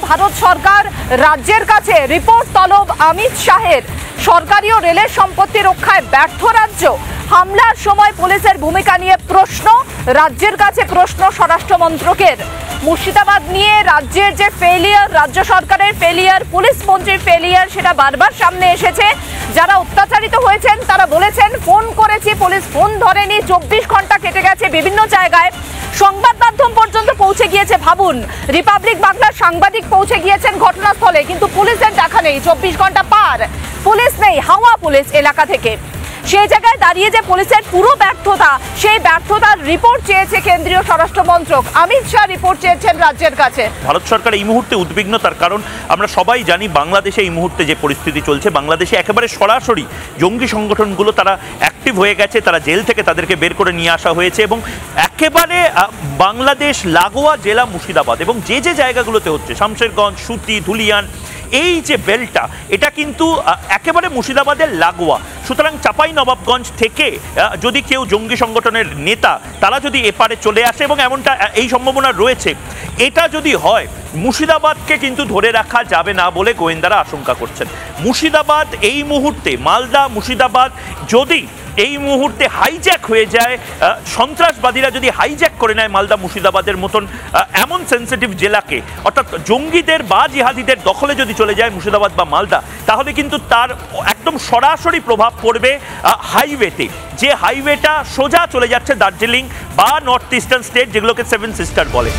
ভারত সরকার রাজ্যের কাছে রিপোর্ট তলব অমিত শাহের। সরকারি ও রেলের সম্পত্তি রক্ষায় ব্যর্থ রাজ্য। হামলার সময় পুলিশের ভূমিকা নিয়ে প্রশ্ন, রাজ্যের কাছে প্রশ্ন স্বরাষ্ট্র মন্ত্রকের। মুর্শিদাবাদ নিয়ে রাজ্যের যে ফেলিয়ার, রাজ্য সরকারের ফেলিয়ার, পুলিশ মন্ত্রীর ফেলিয়ার, সেটা বারবার সামনে এসেছে। যারা অত্যাচারিত হয়েছেন তারা বলেছেন ফোন করেছি, পুলিশ ফোন ধরেনি, 24 ঘন্টা কেটে গেছে। বিভিন্ন জায়গায় সংবাদ মাধ্যম পর্যন্ত পৌঁছে গিয়েছে। ভাবুন, রিপাবলিক বাংলার সাংবাদিক পৌঁছে গিয়েছেন ঘটনাস্থলে, কিন্তু পুলিশের দেখা নেই। 24 ঘন্টা পার, পুলিশ নেই, হাওয়া পুলিশ এলাকা থেকে। সেই জায়গায় দাঁড়িয়ে যে পুলিশের পুরো ব্যর্থতা, সেই ব্যর্থতার রিপোর্ট চেয়েছে কেন্দ্রীয় স্বরাষ্ট্র মন্ত্রক। অমিত শাহ রিপোর্ট চেয়েছেন রাজ্যের কাছে। ভারত সরকার এই মুহূর্তে উদ্বিগ্ন, তার কারণ আমরা সবাই জানি বাংলাদেশে এই মুহূর্তে যে পরিস্থিতি চলছে, বাংলাদেশে একেবারে সরাসরি জঙ্গি সংগঠনগুলো তারা অ্যাক্টিভ হয়ে গেছে। তারা জেল থেকে তাদেরকে বের করে নিয়ে আসা হয়েছে এবং একেবারে বাংলাদেশ লাগোয়া জেলা মুর্শিদাবাদ এবং যে যে জায়গাগুলোতে হচ্ছে, শামশেরগঞ্জ, সুতি, ধুলিয়ান, এই যে বেলটা, এটা কিন্তু একেবারে মুর্শিদাবাদের লাগোয়া। সুতরাং চাঁপাইনবাবগঞ্জ থেকে যদি কেউ জঙ্গি সংগঠনের নেতা তারা যদি এপারে চলে আসে, এবং এমনটা এই সম্ভাবনা রয়েছে, এটা যদি হয় মুর্শিদাবাদকে কিন্তু ধরে রাখা যাবে না বলে গোয়েন্দারা আশঙ্কা করছেন। মুর্শিদাবাদ এই মুহূর্তে, মালদা মুর্শিদাবাদ যদি এই মুহূর্তে হাইজ্যাক হয়ে যায়, সন্ত্রাসবাদীরা যদি হাইজ্যাক করে নেয় মালদা মুর্শিদাবাদের মতন এমন সেন্সিটিভ জেলাকে, অর্থাৎ জঙ্গিদের বা জিহাদিদের দখলে যদি চলে যায় মুর্শিদাবাদ বা মালদা, তাহলে কিন্তু তার একদম সরাসরি প্রভাব পড়বে হাইওয়েতে, যে হাইওয়েটা সোজা চলে যাচ্ছে দার্জিলিং বা নর্থ ইস্টার্ন স্টেট, যেগুলোকে সেভেন সিস্টার বলে।